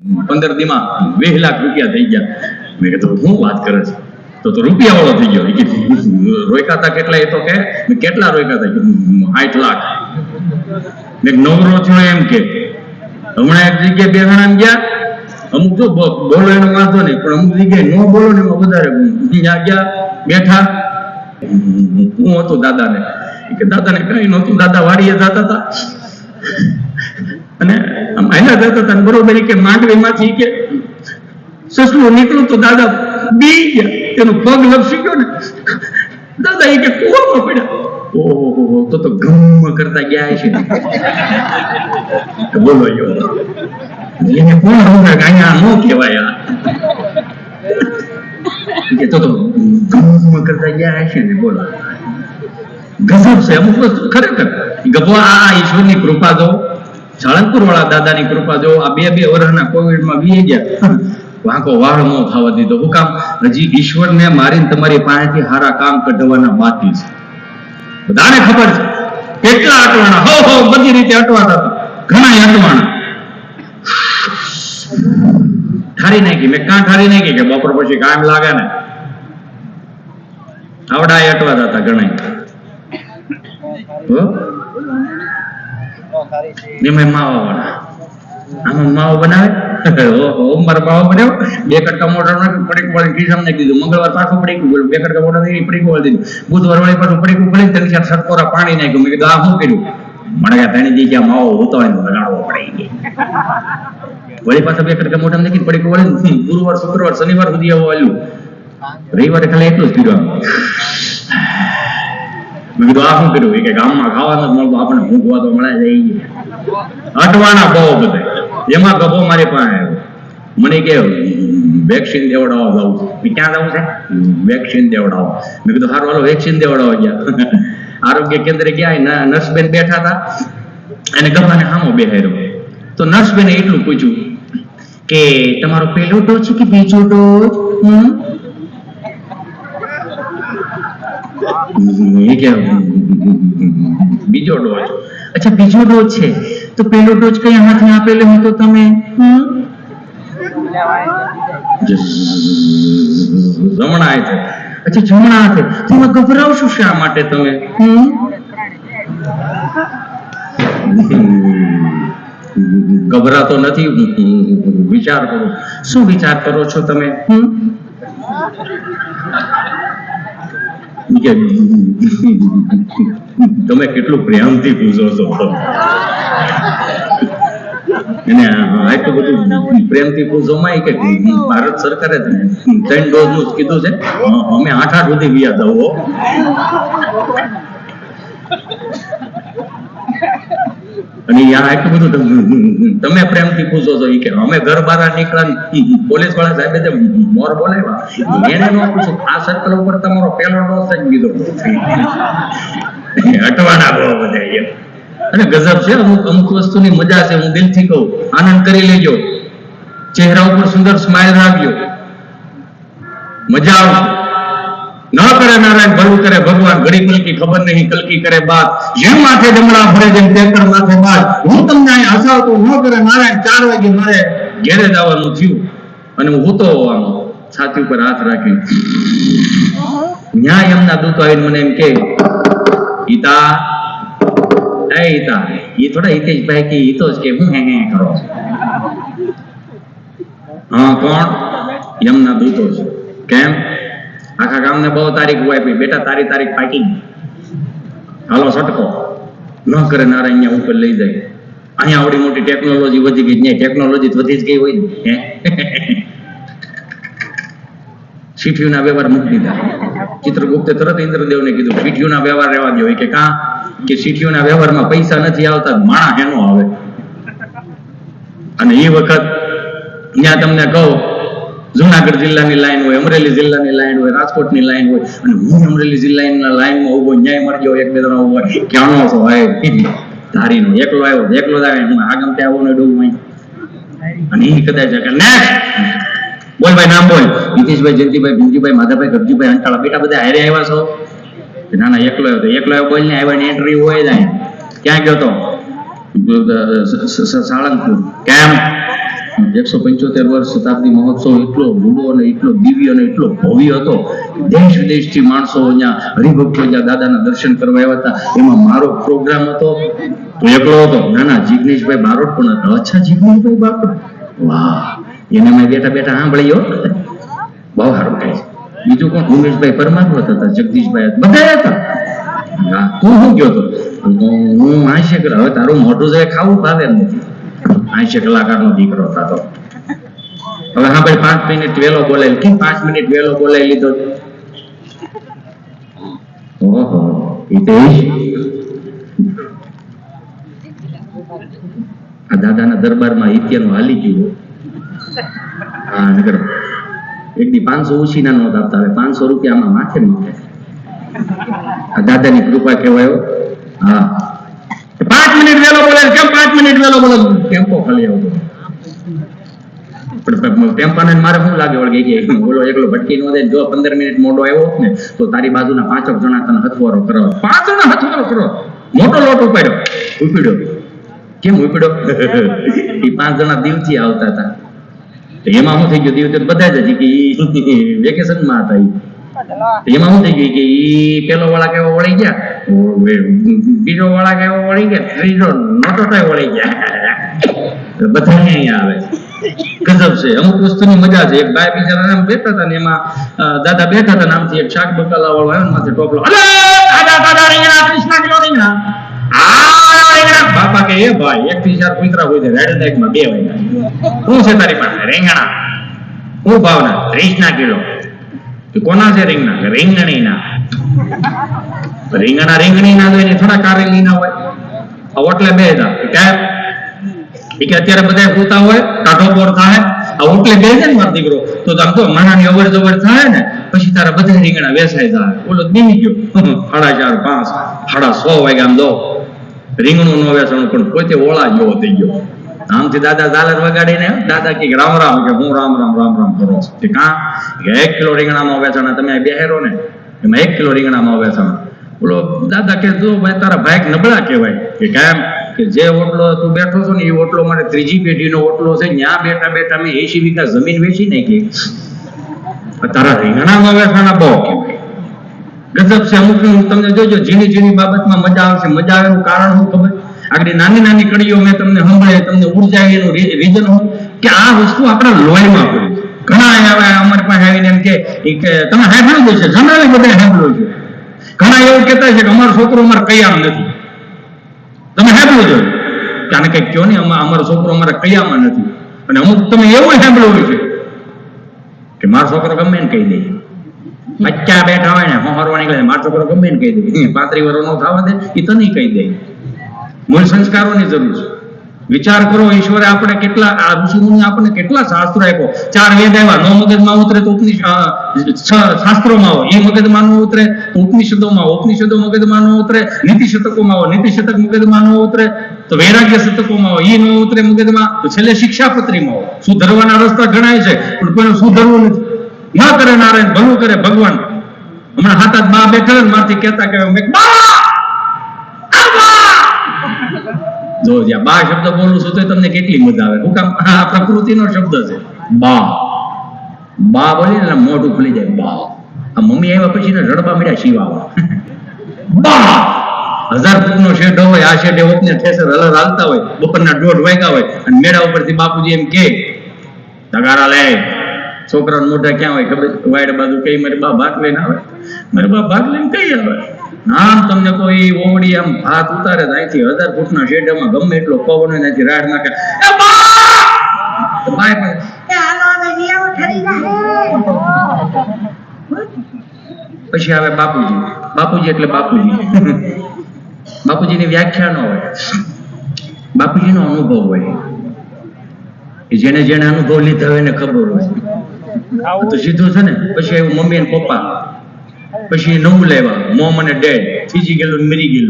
15 દી માં 20 લાખ રૂપિયા થઈ ગયા. મેં કીધું હું વાત કરે છે, તો રૂપિયા વાળો થઈ ગયો. રોક્યા હતા કેટલા? એ તો કે કેટલા રોક્યા હતા? 8 લાખ. મેં નવરો છો એમ કે હમણાં એક જગ્યાએ બે જણા ગયા, અમુક તો બોલો એનો વાંધો નહીં, પણ અમુક જગ્યાએ ન બોલો ને એમાં વધારે ત્યાં ગયા બેઠા. હું હતું દાદાને કે દાદાને કઈ નહોતું, દાદા વાડીએ જતા હતા અને હાલ્યા જતા હતા બરોબર કે માંડવી માંથી કે સસલું નીકળ્યું તો દાદા બી ગયા, તેનો પગ લપસી ગયો ને દાદા એ કે કૂવામાં પડ્યા. ઓહો, તો ગમ કરતા ગયા છે. બોલો એને કોણ હમણાં અહીંયા ન કહેવાય કે તો ગમ કરતા ગયા છે ને. બોલો ગજબ છે અમુક વસ્તુ ખરેખર. ગભો આ ઈશ્વરની કૃપા જો, સાળંગપુર વાળા દાદાની કૃપા જો. આ બે વર્ષના કોવિડમાં વી ગયા, વાંકો વાળ ન થવા દીધો. હું કામ? હજી ઈશ્વરને મારીને તમારી પાસેથી સારા કામ કઢવાના બાકી છે. બધાને ખબર છે કેટલા અટવાણા હો બધી રીતે અટવાતા હતા, ઘણા અટવાણા ઠારી નાખી. મેં કાં ઠારી નાખી કે બપોર પછી કામ લાગે ને આવડા અટવાતા હતા ઘણા. એમાં માવા વાળા આમાં માવો બનાવે. સોમવાર માવો બનાવ્યો, 2 કટકા મોટર પડીક વાળી ખીસામ નાખી દીધું. મંગળવાર પાછું પડીકું બોલ્યું, 2 કટકા મોટર પડીકું વાળી દીધું. બુધવાર વાળી પાછું પડીકું ખોલી 3-4 સટકોરા પાણી નાખ્યું. મેં કીધું આ શું કર્યું? મળ્યા ત્રણ દી ક્યાં માવો ઉતાવળીને લગાડવો પડી ગઈ. વળી પાછા 2 કટકા મોટર નાખી પડીકું વાળી ગુરુવાર શુક્રવાર શનિવાર સુધી આવું વાલ્યું. રવિવારે ખાલી એટલું જ કર્યું. મેં કીધું આ શું કર્યું? કે ગામમાં ખાવાનું જ મળતું, આપણને ભૂખવા તો મળે જઈએ. અટવાના બહુ બધા. એમાં ગભો મારી પાસે આવ્યો, મને કે વેક્સિન દેવડાવવા જવું છે. ક્યાં જવું છે? વેક્સિન દેવડાવો. મેં કીધું સારું હાલો વેક્સિન દેવડાવવા ગયા. આરોગ્ય કેન્દ્રે ગયા, નર્સબેન બેઠા હતા અને ગભાને સામો બેહાર્યો. તો નર્સબેને એટલું પૂછ્યું કે તમારો પહેલો ડોઝ છે કે બીજો ડોઝ? એ કે બીજો ડોઝ. અચ્છા બીજો ડોઝ છે, તો પહેલો ડોઝ કઈ હાથે આપેલો હતો તમે? જમણા હાથે. અચ્છા જમણા હાથે. તમે ગભરાવશો શા માટે તમે? ગભરાતો નથી, વિચાર કરો. શું વિચાર કરો છો તમે? તમે કેટલું પ્રેમથી પૂછો છો. એને આટલું બધું પ્રેમથી પૂછો માં કે ભારત સરકારે 3 ડોઝ નું કીધું છે. અમે 8 સુધી ગયા દવો. અને આટલું બધું તમે પ્રેમથી પૂછો છો. એ કે અમે ઘર બહાર નીકળ્યા, પોલીસ વાળા સાહેબે મોર બોલાવ્યા, એને ન પૂછો આ સર્કલ ઉપર તમારો પહેલો ડોઝ જ કીધો. અટવાના બહુ બધા. અને ગજબ છે, અમુક વસ્તુની મજા છે. હું દિલથી કહું, આનંદ કરી લેજો. ચહેરા ઉપર સુંદર સ્માઇલ રાખજો, મજા આવશે. ન કરે નારાયણ ભલું કરે ભગવાન. ઘડી કલકી ખબર નહીં, કલકી કરે બાત. જેમ માથે ડમણા ભરે જેમ ટેકર માથે બાદ. હું તમને અહીં હસાવતો ન કરે નારાયણ. 4 વાગે મારે ઘેરે જવાનું થયું અને હું હોતો આમ છાતી ઉપર હાથ રાખી. ન્યાય એમના દૂતો આવીને મને એમ કે ઈતા એ થોડા હિતેશભાઈ કે હિતોજ કે હું હે કરો. હા કોણ? એમના દૂતો છે. કેમ? આખા ગામને બહુ તારીખ આપી, બેટા તારી તારીખ પાકી, હાલો સટકો. ન કરે નારા અહીંયા ઉપર લઈ જાય. અહીંયા આવડી મોટી ટેકનોલોજી વધી ગઈ, ત્યાં ટેકનોલોજી વધી જ ગઈ હોય ને. ચીઠીઓના વ્યવહાર મૂકી દીધા. ચિત્રગુપ્તે તરત ઇન્દ્રદેવને કીધું ચીઠીઓના વ્યવહાર રહેવા દો. કે કાં? કે ચીઠીઓના વ્યવહારમાં પૈસા નથી આવતા, માણા હેનો આવે. અને એ વખત ત્યાં તમને કહું, જુનાગઢ જિલ્લાની લાઈન હોય, અમરેલી જિલ્લાની લાઈન હોય, રાજકોટની લાઈન હોય, અને હું અમરેલી જિલ્લાના લાઈનમાં ઉભો, ન્યાય મળજો 1-2 જણા ઉભો. ક્યાંનો છો? ધારીનો એકલો આવ્યો, એકલો જ આવે. હું આગમ ત્યાં આવો ને ડૂબું. અને એ કદાચ બોલ ભાઈ નામ બોલ. નીતિશભાઈ, જયંતિભાઈ, ભીમજીભાઈ, માધાભાઈ, ગરજીભાઈ, અંટાળા. બેટા બધા હારે આવ્યા છો? ના ના એકલો આવ્યો. એકલો આવ્યો બોલ ને આવ્યા ને એન્ટ્રી હોય જાય. ક્યાં ગયો તો? સાળંગપુર. કેમ? 175 વર્ષ શતાબ્દી મહોત્સવ એટલો રૂડો અને એટલો દિવ્ય અને એટલો ભવ્ય હતો. દેશ વિદેશથી માણસો અહીંયા હરિભક્તો અહીંયા દાદાના દર્શન કરવા આવ્યા હતા. એમાં મારો પ્રોગ્રામ હતો તો એકલો હતો. ના જિગ્નેશભાઈ બારોટ પણ હતા. અચ્છા, જિગ્નેશભાઈ બારોટ, વાહ, એને મેં બેઠા બેઠા સાંભળ્યો, બહુ સારું કહે છે. બીજું કોણ? ઉમેશભાઈ પરમાર હતા, જગદીશભાઈ, બધા હતા. હા, તું શું ગયો હતો? હું 80, હવે તારું મોઢું જે ખાવું ભાવે નથી. 80 કલાકારનો દીકરો થતો. હવે હા ભાઈ 5 મિનિટ વહેલો બોલાય. કેમ 5 મિનિટ વહેલો બોલાવી લીધો? ઓહો, આ દાદાના દરબારમાં ઇત્યાનું હાલી ગયું. હા, નગર એક દી 500 ઉછીના નોટ આપતા, હવે 500 રૂપિયા આમાં માથે નોટ. આ દાદાની કૃપા કહેવાય. હા, 5 મિનિટ વહેલો બોલાય. કેમ 5 મિનિટ વહેલો બોલાય? ટેમ્પો ખાલી આવતો. ટેમ્પાને મારે શું લાગે વળગે કે બોલો એકલો ભટકી નો દે. જો 15 મિનિટ મોડો આવ્યો ને તો તારી બાજુના 5 જણા તને હથવારો કરો. 5 જણા હથવારો કરો. મોટો લોટ ઉપાડ્યો. કેમ ઉપાડ્યો? એ 5 જણા દિવથી આવતા હતા. એમાં શું થઈ ગયું? દીવ બધા જ હજી કે વેકેશનમાં હતા. એમાં શું થઈ ગયું કે ઈ પેલો વાળા કેવો વળી ગયા, બીજો વાળા કેવો વળી ગયા, ત્રીજો નોટો વળી ગયા. બધા અહીંયા આવે. ગજબ છે. અમુક વસ્તુની મજા છે. એક ભાઈ બિચારા નામ બેઠા હતા ને એમાં દાદા બેઠા હતા, નામથી એક શાક બકાલા વાળો આવ્યો, માથે ટોપલો, દાદા રીંગણા, કૃષ્ણ કિલો રીંગણા. બાપા કે એ ભાઈ 1 થી 4 કુતરા હોય છે રેડ માં 2 વાગ્યા. શું છે તારી પાસે? રીંગણા. શું ભાવના? 30 કિલો. કોના છે રીંગણા? રીંગણીના. રીંગણા રીંગણીના હોય ને થોડા કારેલીના હોય. આ ઓટલે બે હતા કેમ કે અત્યારે બધા પૂતા હોય, કાઢો પોર થાય, આ ઓટલે બે છે ને મારો દીકરો, તો આમ તો માણાની અવર જવર થાય ને પછી તારા બધા રીંગણા વેચાઈ જાય. ઓલો બીની ગયો 4:30, 5, 6:30 વાગ્યા આમ દો રીંગણું નો વેચાણું, પણ પોતે ઓળા જેવો થઈ ગયો. આમથી દાદા ઝાલર વગાડીને દાદા કે રામ રામ, કે હું રામ રામ રામ રામ કરો છો. કાં 1 કિલો રીંગણામાં વેચાણા, તમે બેહેરો ને એમાં 1 કિલો રીંગણામાં વેચાણા. બોલો દાદા કે જો ભાઈ તારા ભાઈ નબળા કહેવાય. કે કેમ? કે જે ઓટલો તું બેઠો છો ને એ ઓટલો મારે 3જી પેઢીનો ઓટલો છે. ત્યાં બેઠા બેઠા મેં 80 વીઘા જમીન વેચી નાખી. તારા રીંગણામાં વેચાણા બહુ કહેવાય. ગજબ છે. અમુક તમને જોજો ઝીણી ઝીણી બાબતમાં મજા આવશે. મજા આવે એનું કારણ શું ખબર? આગળ નાની નાની કડીઓ મેં તમને સંભળાય, તમને ઉર્જા એનું રીઝન હોય કે આ વસ્તુ આપણા લોહીમાં પડી. ઘણા આવે અમારી પાસે આવીને એમ કે તમે સાંભળ્યું છે, જનરલી બધા સાંભળ્યું છે. ઘણા એવું કહેતા છે કે અમારો છોકરો અમારે કયામ નથી. તમે સાંભળ્યું છે કે આને કઈક કહો ને, અમારો છોકરો અમારા કયામાં નથી. અને અમુક તમે એવું સાંભળ્યું છે કે મારો છોકરો ગમે ને કહી દે. બચ્ચા બેઠા હોય ને હોહરવા નીકળે, મારો છોકરો ગમે ને કહી દે. 35 વર્ષ નો થવા દે એ તને કહી દે. મૂળ સંસ્કારોની જરૂર છે. વિચાર કરો, ઈશ્વરે આપણે કેટલા, આ ઋષિમુનિ આપણને કેટલા શાસ્ત્રો આપ્યો. 4 વેદ આવ્યા, નો મગજમાં ઉતરે તો શાસ્ત્રોમાં આવો, એ મગજમાં નો ઉતરે ઉપનિષદોમાં આવો, ઉપનિષદો મગજમાં નો ઉતરે નીતિ શતકોમાં આવો, નીતિ શતક મગજમાં નો ઉતરે તો વૈરાગ્ય શતકોમાં આવો, એ નો ઉતરે મગજમાં તો છેલ્લે શિક્ષાપત્રીમાં આવો. સુધરવાના રસ્તા ઘણા છે પણ કોઈ સુધરવું નથી. ન કરે નારાયણ, ભલું કરે ભગવાન. હમણાં 7 બા બેઠા ને મારથી કહેતા કે જો જ્યાં બા શબ્દ બોલું છું તો તમને કેટલી મજા આવે. હું કામ? આ પ્રકૃતિનો શબ્દ છે બા. બા બોલી ને મોઢું ખુલી જાય. બા. આ મમ્મી આવ્યા પછી ને રડવા મળ્યા શિવાવા. બા 1000 ફૂટનો શેડ હોય, આ શેડે ઓપને ઠેસર હલર હાલતા હોય, બપોરના 1:30 વાગ્યા હોય અને મેળા ઉપરથી બાપુજી એમ કે તગારા લે. છોકરાને મોઢા ક્યાં હોય ખબર? વાયડ બાજુ કઈ મારી બા ભાગ લઈને આવે. મારી બા ભાગ લઈને કઈ આવે? આમ તમને કોઈ ઓવડી આમ હાથ ઉતારે અહીંથી 1000 ફૂટના શેડમાં ગમે એટલો પવન હોય ત્યાંથી રાડ નાખે. પછી આવે બાપુજી. બાપુજી એટલે બાપુજી. બાપુજીની વ્યાખ્યા ન હોય, બાપુજીનો અનુભવ હોય. જેને જેને અનુભવ લીધા હોય એને ખબર હોય. તો સીધું છે ને પછી આવ્યું મમ્મી અને પપ્પા, પછી નવું લેવા મોમ અને ડેડ, થીજી ગયેલું મરી ગયેલું.